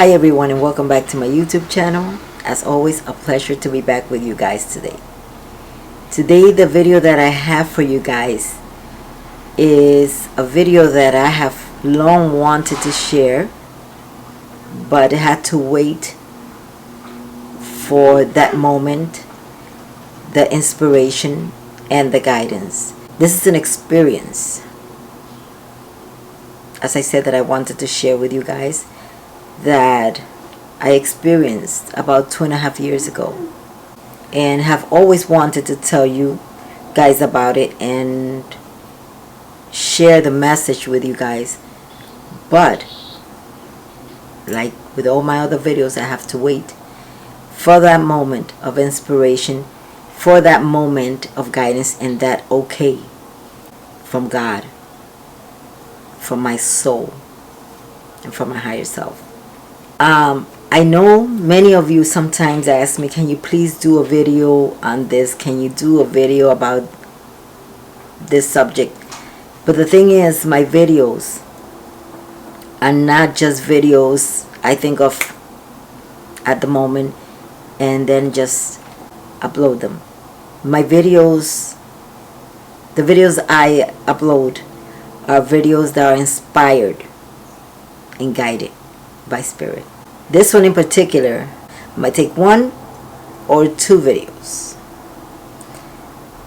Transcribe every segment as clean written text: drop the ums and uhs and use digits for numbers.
Hi everyone, and welcome back to my YouTube channel. As always, a pleasure to be back with you guys today. Today the video that I have for you guys is a video that I have long wanted to share, but had to wait for that moment, the inspiration and the guidance. This is an experience, as I said, that I wanted to share with you guys, that I experienced about 2.5 years ago, and have always wanted to tell you guys about it and share the message with you guys. But like with all my other videos, I have to wait for that moment of inspiration, for that moment of guidance, and that okay from God, from my soul, and from my higher self. I know many of you sometimes ask me, can you please do a video on this? Can you do a video about this subject? But the thing is, my videos are not just videos I think of at the moment and then just upload them. My videos, the videos I upload, are videos that are inspired and guided by spirit. This one in particular might take 1 or 2 videos.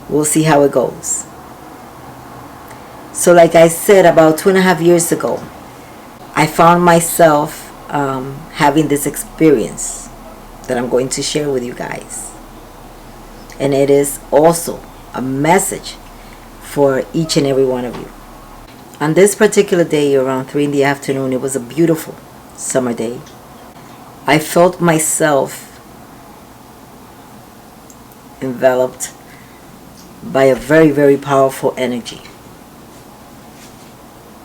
We'll see how it goes. So like I said, about 2.5 years ago, I found myself having this experience that I'm going to share with you guys. And it is also a message for each and every one of you. On this particular day, around 3 in the afternoon, it was a beautiful summer day. I felt myself enveloped by a very, very powerful energy,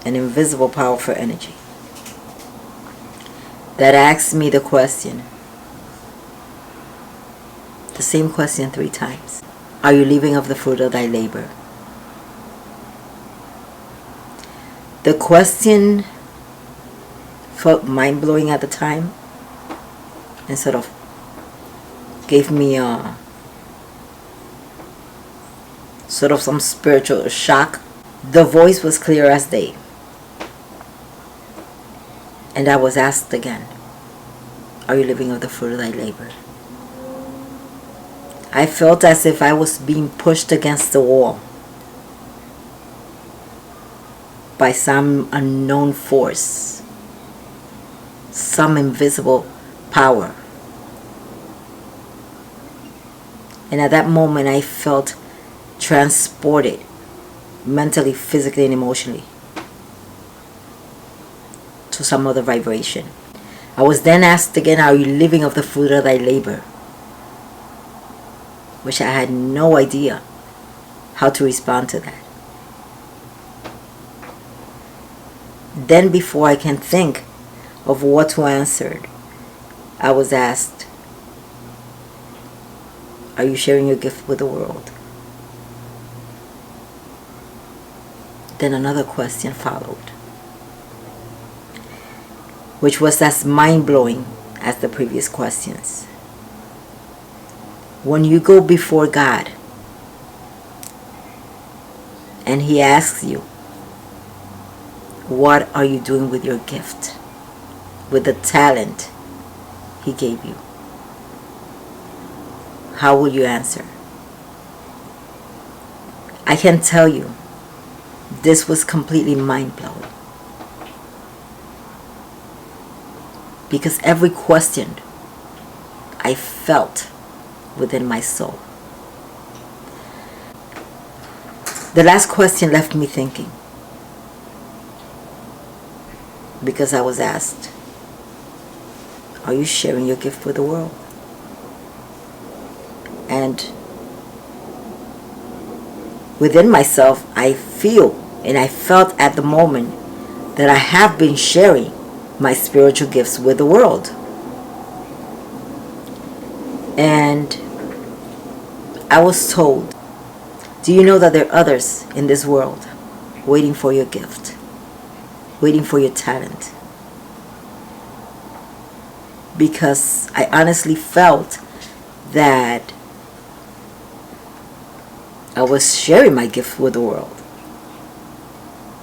an invisible powerful energy that asked me the question, the same question 3 times. Are you living of the fruit of thy labor? The question felt mind-blowing at the time, and sort of gave me sort of some spiritual shock. The voice was clear as day, and I was asked again, are you living of the fruit of thy labor? I felt as if I was being pushed against the wall by some unknown force, some invisible power. And at that moment, I felt transported mentally, physically, and emotionally to some other vibration. I was then asked again, are you living of the fruit of thy labor? Which I had no idea how to respond to that. Then, before I can think of what to answer, I was asked, are you sharing your gift with the world? Then another question followed, which was as mind-blowing as the previous questions. When you go before God and He asks you, what are you doing with your gift, with the talent He gave you? How will you answer? I can tell you, this was completely mind-blowing. Because every question I felt within my soul. The last question left me thinking, because I was asked, are you sharing your gift with the world? And within myself, I feel and I felt at the moment that I have been sharing my spiritual gifts with the world. And I was told, do you know that there are others in this world waiting for your gift, waiting for your talent? because I honestly felt that I was sharing my gift with the world.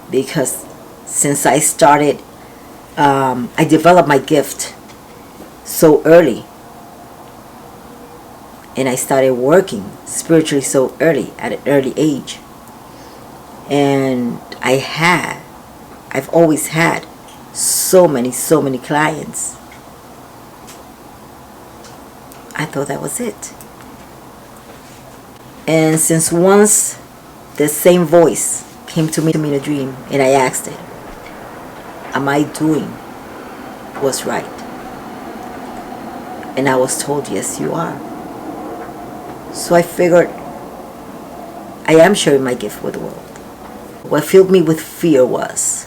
Because since I started, I developed my gift so early. And I started working spiritually so early, at an early age. And I've always had so many clients. I thought that was it. And since once the same voice came to me in a dream, and I asked it, am I doing what's right? And I was told, yes, you are. So I figured I am sharing my gift with the world. What filled me with fear was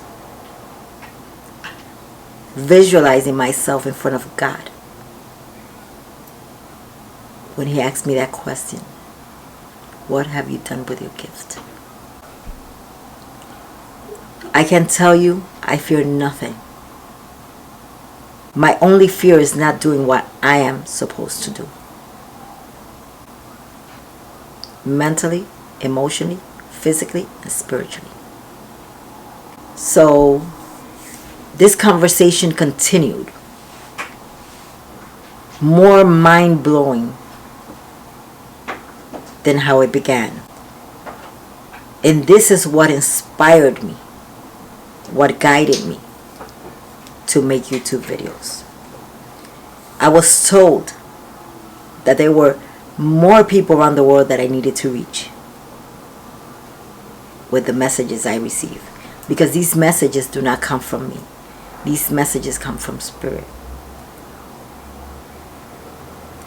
visualizing myself in front of God when He asked me that question, what have you done with your gift? I can tell you, I fear nothing. My only fear is not doing what I am supposed to do. Mentally, emotionally, physically, and spiritually. So, this conversation continued. More mind-blowing than how it began. And this is what inspired me, what guided me to make YouTube videos. I was told that there were more people around the world that I needed to reach with the messages I receive, because these messages do not come from me. These messages come from Spirit.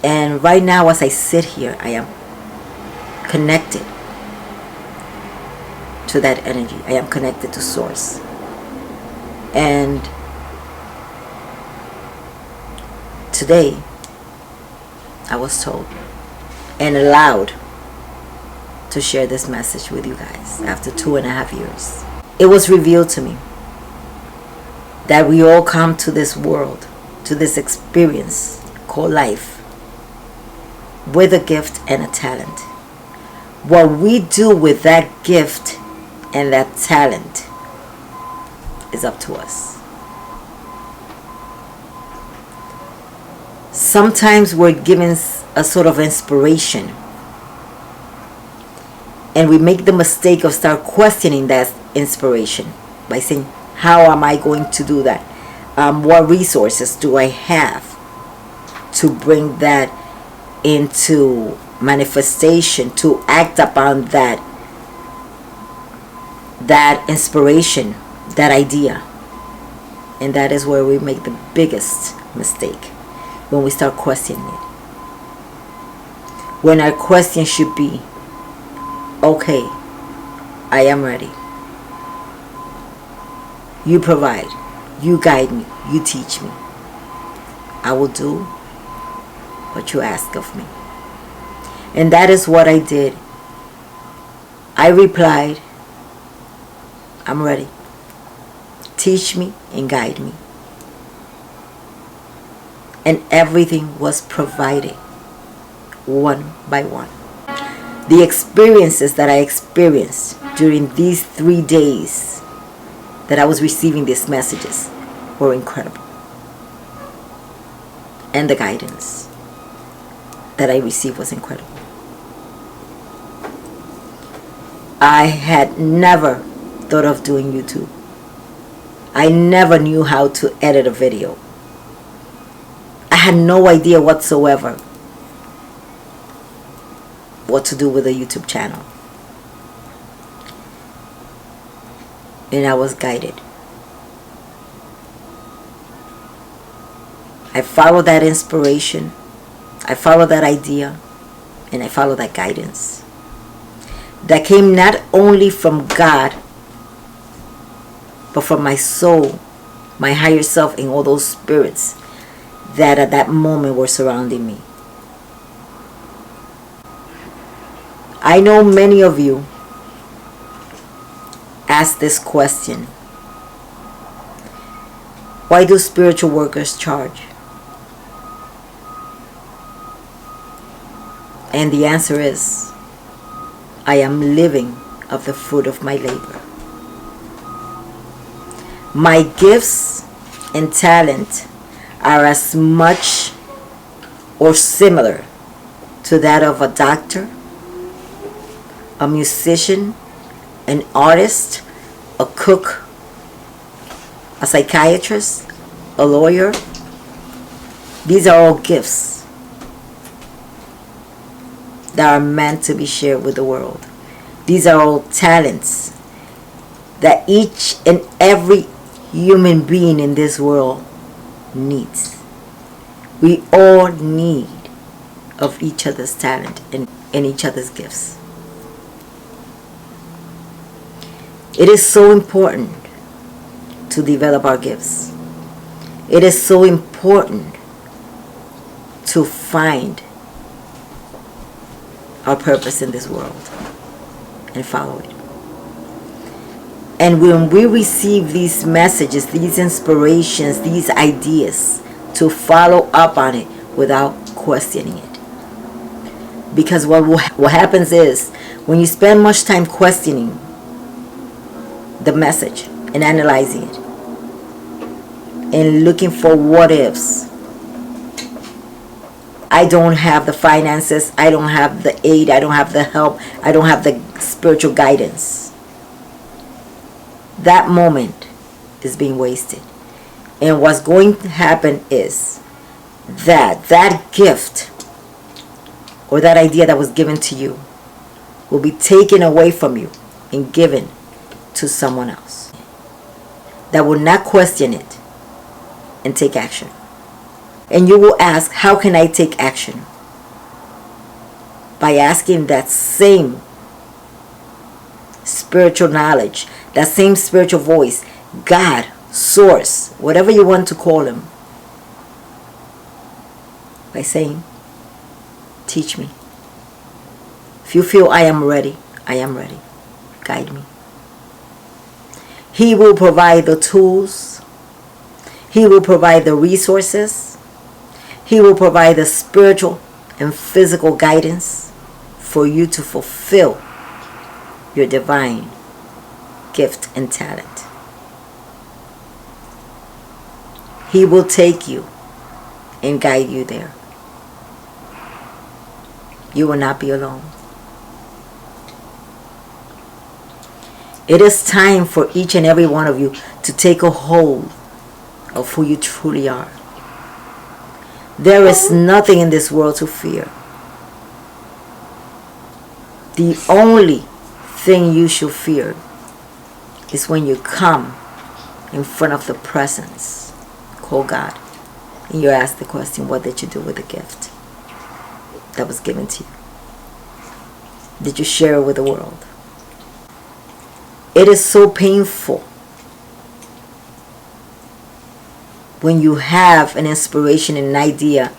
And right now, as I sit here, I am connected to that energy. I am connected to Source. And today, I was told and allowed to share this message with you guys after 2.5 years. It was revealed to me that we all come to this world, to this experience called life, with a gift and a talent. What we do with that gift and that talent is up to us. Sometimes we're given a sort of inspiration, and we make the mistake of start questioning that inspiration by saying, how am I going to do that? What resources do I have to bring that into manifestation, to act upon that inspiration, that idea? And that is where we make the biggest mistake, when we start questioning it. When our question should be, okay, I am ready. You provide, you guide me, you teach me. I will do what you ask of me. And that is what I did. I replied, I'm ready. Teach me and guide me. And everything was provided, one by one. The experiences that I experienced during these 3 days that I was receiving these messages were incredible. And the guidance that I received was incredible. I had never thought of doing YouTube. I never knew how to edit a video. I had no idea whatsoever what to do with a YouTube channel. And I was guided. I followed that inspiration. I followed that idea. And I followed that guidance. That came not only from God, but from my soul, my higher self, and all those spirits that at that moment were surrounding me. I know many of you ask this question: why do spiritual workers charge? And the answer is, I am living of the fruit of my labor. My gifts and talent are as much or similar to that of a doctor, a musician, an artist, a cook, a psychiatrist, a lawyer. These are all gifts that are meant to be shared with the world. These are all talents that each and every human being in this world needs. We all need of each other's talent and each other's gifts. It is so important to develop our gifts. It is so important to find our purpose in this world and follow it. And when we receive these messages, these inspirations, these ideas, to follow up on it without questioning it. Because what happens is, when you spend much time questioning the message and analyzing it and looking for what ifs, I don't have the finances, I don't have the aid, I don't have the help, I don't have the spiritual guidance. That moment is being wasted. And what's going to happen is that gift or that idea that was given to you will be taken away from you and given to someone else that will not question it and take action. And you will ask, how can I take action? By asking that same spiritual knowledge, that same spiritual voice, God, source, whatever you want to call him, by saying, teach me. If you feel I am ready, I am ready. Guide me. He will provide the tools. He will provide the resources. He will provide the spiritual and physical guidance for you to fulfill your divine gift and talent. He will take you and guide you there. You will not be alone. It is time for each and every one of you to take a hold of who you truly are. There is nothing in this world to fear. The only thing you should fear is when you come in front of the presence called God and you ask the question, what did you do with the gift that was given to you? Did you share it with the world? It is so painful when you have an inspiration and an idea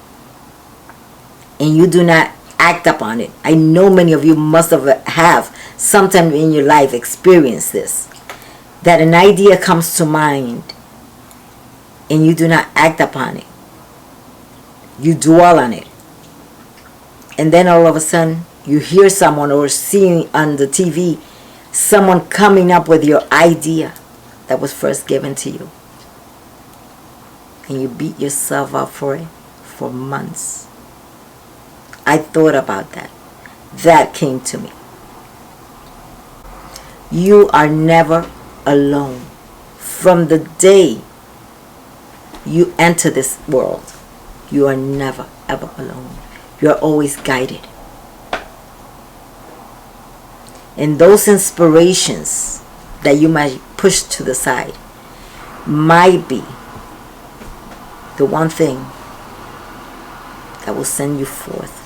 and you do not act upon it. I know many of you must have sometime in your life experienced this, that an idea comes to mind and you do not act upon it. You dwell on it, and then all of a sudden you hear someone or see on the TV someone coming up with your idea that was first given to you, and you beat yourself up for it for months. I thought about that. That came to me. You are never alone. From the day you enter this world, you are never ever alone. You are always guided. And those inspirations that you might push to the side might be the one thing that will send you forth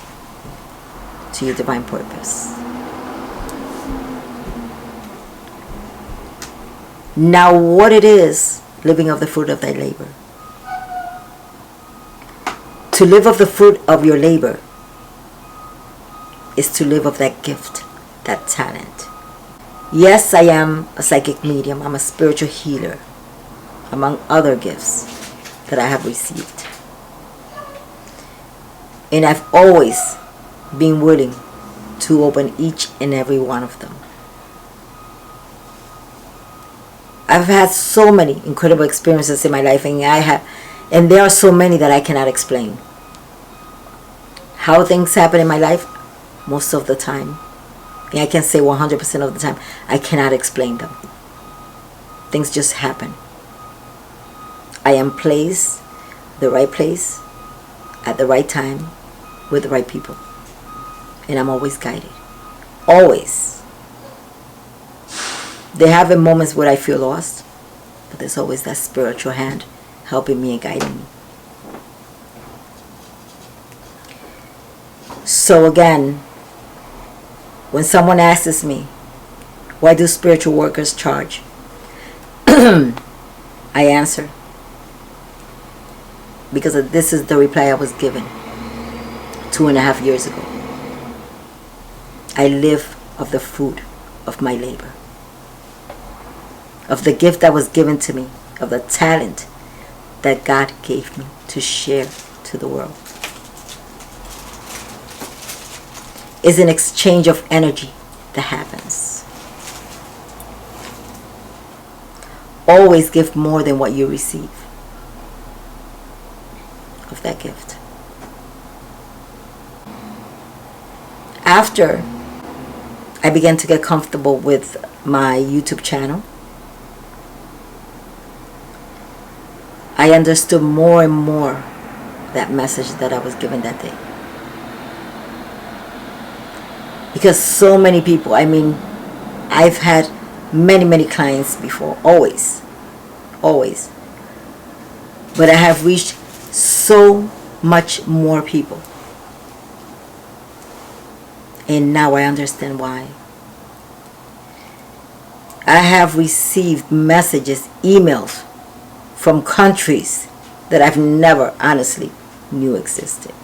to your divine purpose. Now, what it is living of the fruit of thy labor. To live of the fruit of your labor is to live of that gift, that talent. Yes, I am a psychic medium. I'm a spiritual healer, among other gifts that I have received. And I've always being willing to open each and every one of them. I've had so many incredible experiences in my life, and there are so many that I cannot explain. How things happen in my life, most of the time, and I can say 100% of the time, I cannot explain them. Things just happen. I am placed, the right place, at the right time, with the right people. And I'm always guided. Always. There have been moments where I feel lost, but there's always that spiritual hand helping me and guiding me. So again, when someone asks me, why do spiritual workers charge? I answer, because this is the reply I was given 2.5 years ago. I live of the fruit of my labor, of the gift that was given to me, of the talent that God gave me to share to the world. It's an exchange of energy that happens. Always give more than what you receive of that gift. After I began to get comfortable with my YouTube channel, I understood more and more that message that I was given that day. Because so many people, I've had many clients before, always. But I have reached so much more people. And now I understand why. I have received messages, emails from countries that I've never honestly knew existed.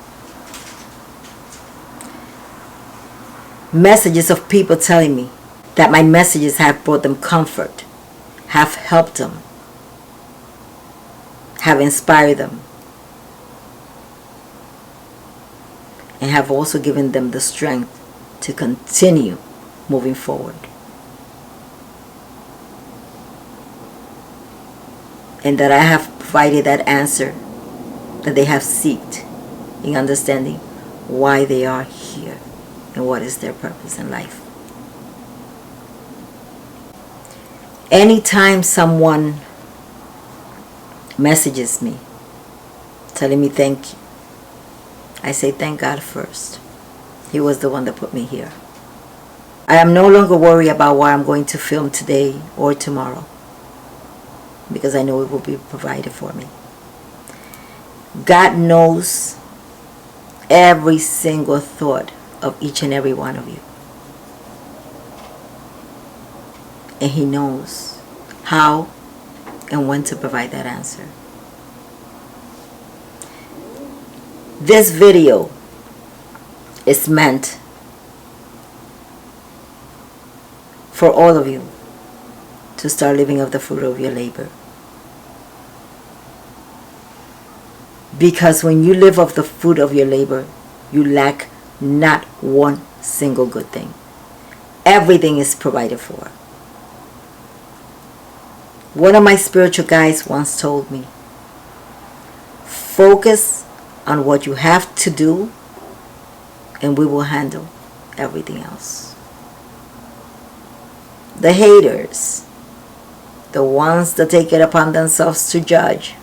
Messages of people telling me that my messages have brought them comfort, have helped them, have inspired them, and have also given them the strength to continue moving forward. And that I have provided that answer that they have sought in understanding why they are here and what is their purpose in life. Anytime someone messages me telling me thank you, I say thank God first. He was the one that put me here. I am no longer worried about what I'm going to film today or tomorrow, because I know it will be provided for me. God knows every single thought of each and every one of you. And He knows how and when to provide that answer. This video is meant for all of you to start living of the fruit of your labor. Because when you live of the fruit of your labor, you lack not one single good thing. Everything is provided for. One of my spiritual guides once told me, focus on what you have to do, and we will handle everything else. The haters, the ones that take it upon themselves to judge,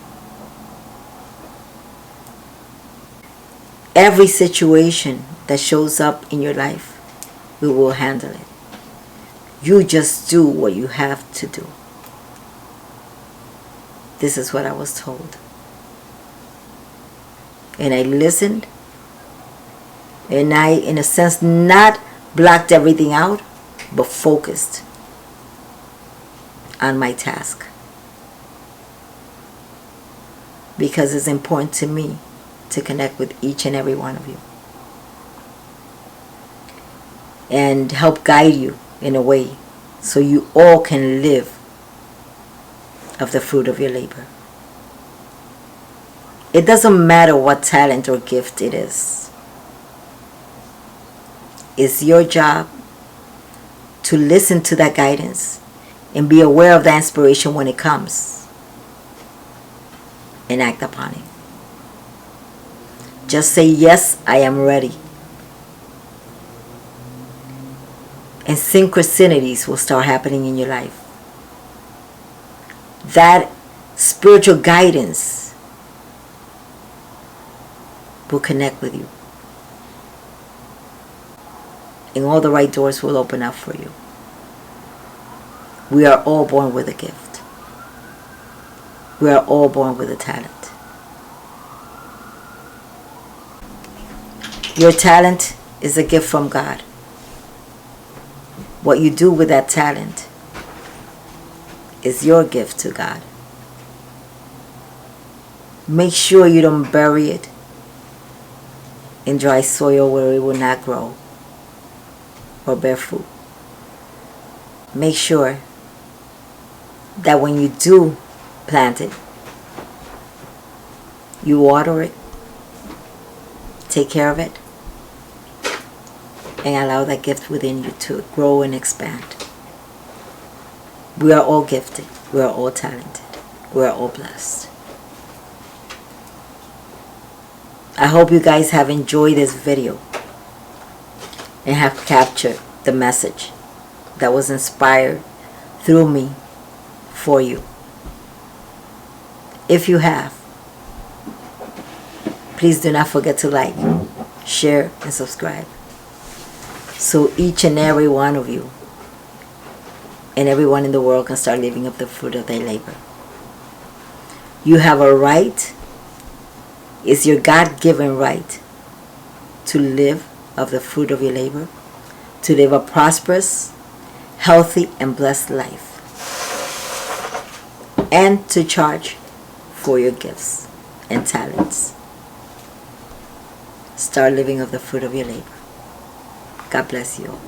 every situation that shows up in your life, we will handle it. You just do what you have to do. This is what I was told. And I listened, and I, in a sense, not blocked everything out, but focused on my task. Because it's important to me to connect with each and every one of you and help guide you in a way so you all can live of the fruit of your labor. It doesn't matter what talent or gift it is. It's your job to listen to that guidance and be aware of the inspiration when it comes and act upon it. Just say, yes, I am ready. And synchronicities will start happening in your life. That spiritual guidance will connect with you. And all the right doors will open up for you. We are all born with a gift. We are all born with a talent. Your talent is a gift from God. What you do with that talent is your gift to God. Make sure you don't bury it in dry soil where it will not grow or bear fruit. Make sure that when you do plant it, you water it, take care of it, and allow that gift within you to grow and expand. We are all gifted. We are all talented. We are all blessed. I hope you guys have enjoyed this video and have captured the message that was inspired through me for you. If you have, please do not forget to like, share, and subscribe, so each and every one of you and everyone in the world can start living up the fruit of their labor. You have a right. It's your God-given right to live of the fruit of your labor, to live a prosperous, healthy, and blessed life, and to charge for your gifts and talents. Start living of the fruit of your labor. God bless you all.